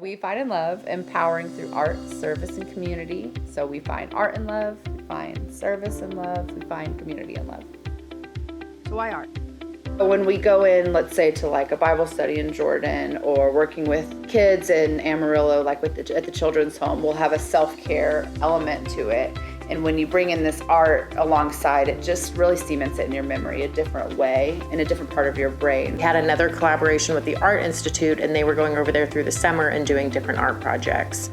We find and love empowering through art, service, and community. So we find art and love, we find service and love, we find community and love. So why art? When we go in, let's say to like a Bible study in Jordan or working with kids in Amarillo, like at the children's home, we'll have a self-care element to it. And when you bring in this art alongside, it just really cements it in your memory a different way, in a different part of your brain. We had another collaboration with the Art Institute, and they were going over there through the summer and doing different art projects.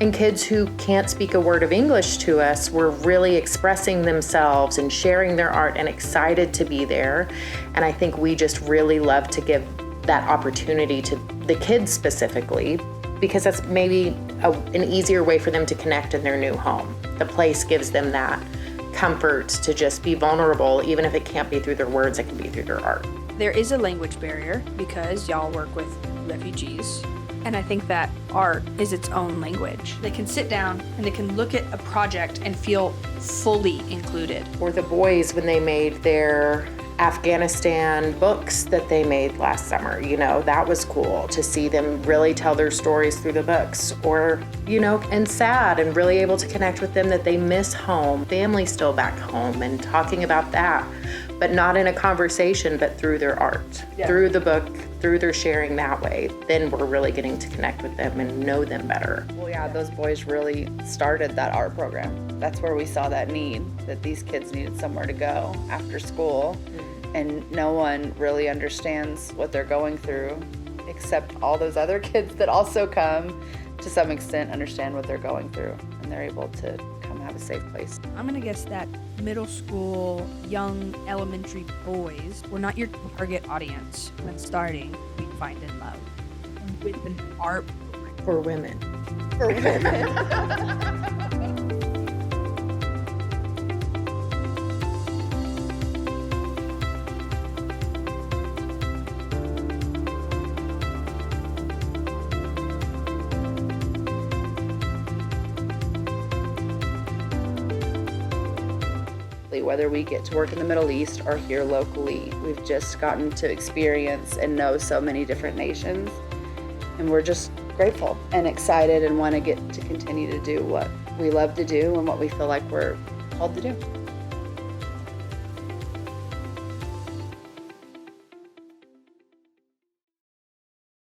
And kids who can't speak a word of English to us were really expressing themselves and sharing their art and excited to be there. And I think we just really love to give that opportunity to the kids specifically, because that's maybe an easier way for them to connect in their new home. The place gives them that comfort to just be vulnerable, even if it can't be through their words, it can be through their art. There is a language barrier because y'all work with refugees. And I think that art is its own language. They can sit down and they can look at a project and feel fully included. Or the boys when they made their Afghanistan books that they made last summer, that was cool to see them really tell their stories through the books. Or, and sad and really able to connect with them that they miss home, family still back home, and talking about that, but not in a conversation, but through their art, through the book, through their sharing that way. Then we're really getting to connect with them and know them better. Well, yeah, those boys really started that art program. That's where we saw that need, that these kids needed somewhere to go after school. And no one really understands what they're going through except all those other kids that also come to some extent understand what they're going through, and they're able to come have a safe place. I'm gonna guess that middle school, young elementary boys were not your target audience when starting We Find in Love with an art program. For women. For women. Whether we get to work in the Middle East or here locally, we've just gotten to experience and know so many different nations. And we're just grateful and excited and want to get to continue to do what we love to do and what we feel like we're called to do.